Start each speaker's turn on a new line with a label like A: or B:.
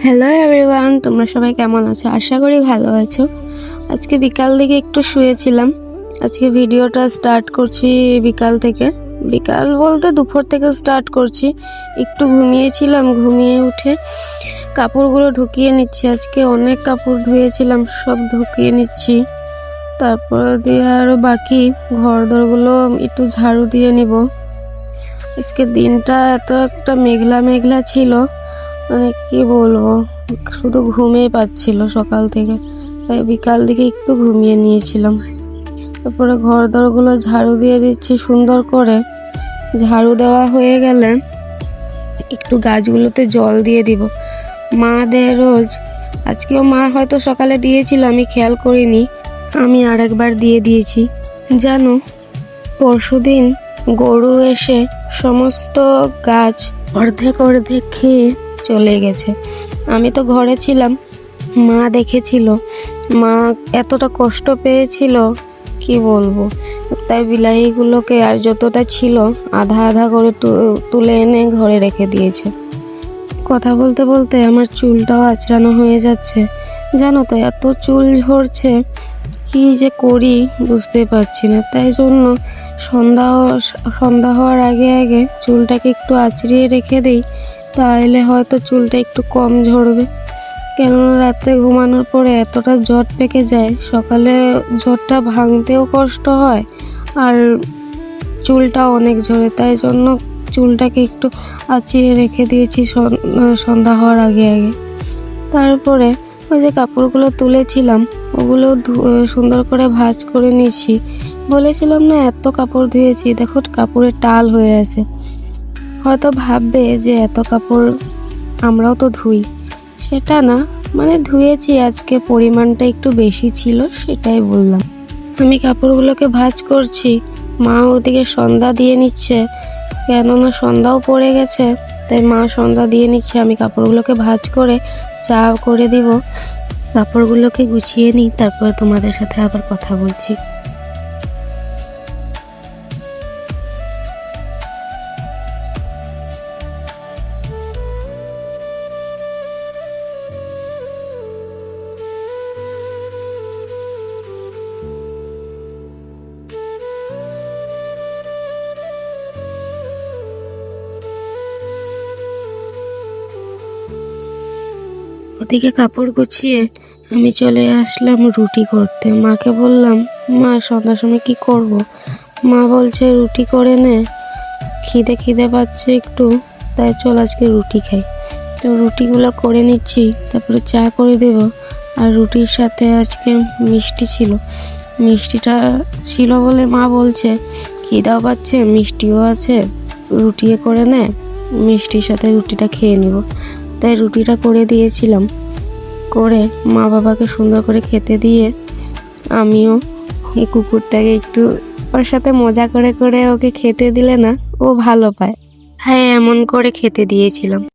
A: Hello everyone, তোমরা সবাই কেমন আছো? আশা করি ভালো আছো। আজকে বিকাল দিকে একটু শুয়েছিলাম। আজকে ভিডিওটা স্টার্ট করছি বিকাল থেকে। বিকাল বলতে দুপুর থেকে স্টার্ট করছি। একটু ঘুমিয়েছিলাম, ঘুমিয়ে উঠে কাপড়গুলো ঢুকিয়ে নিচ্ছি। আজকে অনেক কাপড় ধুয়েছিলাম, সব ঢুকিয়ে নিচ্ছি। তারপর দিয়ে আরও বাকি ঘরদোরগুলো একটু ঝাড়ু দিয়ে নিব। আজকে দিনটা এত একটা মেঘলা মেঘলা ছিল, মানে কি বলবো, শুধু ঘুমিয়ে পাচ্ছিল সকাল থেকে। তাই বিকাল দিকে একটু ঘুমিয়ে নিয়েছিলাম। তারপরে ঘর দরগুলো ঝাড়ু দিয়ে দিচ্ছি সুন্দর করে। ঝাড়ু দেওয়া হয়ে গেলে একটু গাছগুলোতে জল দিয়ে দিব। মা দেয় রোজ, আজকেও মা হয়তো সকালে দিয়েছিল, আমি খেয়াল করিনি, আমি আরেকবার দিয়ে দিয়েছি। জানো, পরশুদিন গরু এসে সমস্ত গাছ অর্ধেক অর্ধেক খেয়ে চলে গেছে। আমি তো ঘরে ছিলাম, মা দেখেছিল, মা এতটা কষ্ট পেয়েছিল কি বলবো। তাই বিলাইগুলোকে আর যতটা ছিল আধা আধা করে তুলে এনে ঘরে রেখে দিয়েছে। কথা বলতে বলতে আমার চুলটাও আঁচড়ানো হয়ে যাচ্ছে। জানো তো, এত চুল ঝরছে, কি যে করি বুঝতে পারছি না। তাই জন্য সন্ধ্যা হওয়ার আগে আগে চুলটাকে একটু আঁচড়িয়ে রেখে দিই, তাহলে হয়তো চুলটা একটু কম ঝরবে। কেননা রাত্রে ঘুমানোর পরে এতটা জট পেকে যায়, সকালে জটটা ভাঙতেও কষ্ট হয় আর চুলটা অনেক ঝরে। তাই জন্য চুলটাকে একটু আঁচড়িয়ে রেখে দিয়েছি সন্ধ্যা হওয়ার আগে আগে। তারপরে ওই যে কাপড়গুলো তুলেছিলাম, ওগুলো সুন্দর করে ভাঁজ করে নিয়েছি। বলেছিলাম না এত কাপড় ধুয়েছি, দেখো কাপড়ের টাল হয়ে আছে। হয়তো ভাববে যে এত কাপড় আমরাও তো ধুই, সেটা না, মানে ধুয়েছি, আজকে পরিমাণটা একটু বেশি ছিল সেটাই বললাম। আমি কাপড়গুলোকে ভাঁজ করছি, মা ওদিকে সন্ধ্যা দিয়ে নিচ্ছে, কেননা সন্ধ্যাও পড়ে গেছে। তাই মা সন্ধ্যা দিয়ে নিচ্ছে, আমি কাপড়গুলোকে ভাঁজ করে চা করে দিব। কাপড়গুলোকে গুছিয়ে নিই, তারপরে তোমাদের সাথে আবার কথা বলছি। ওদিকে কাপড় গুছিয়ে আমি চলে আসলাম রুটি করতে। মাকে বললাম, মা সন্ধ্যার সময় কি করব? মা বলছে রুটি করে নে, খিদে পাচ্ছে একটু, তাই চল আজকে রুটি খাই। তো রুটিগুলো করে নিচ্ছি, তারপরে চা করে দেব। আর রুটির সাথে আজকে মিষ্টি ছিল। মিষ্টিটা ছিল বলে মা বলছে খিদাও পাচ্ছে, মিষ্টিও আছে, রুটি করে নে, মিষ্টির সাথে রুটিটা খেয়ে নিব। তাই রুটিটা করে দিয়েছিলাম। করে মা বাবাকে সুন্দর করে খেতে দিয়ে আমিও এই কুকুরটাকে একটু ওর সাথে মজা করে করে ওকে খেতে দিলে না ও ভালো পায়, হ্যাঁ এমন করে খেতে দিয়েছিলাম।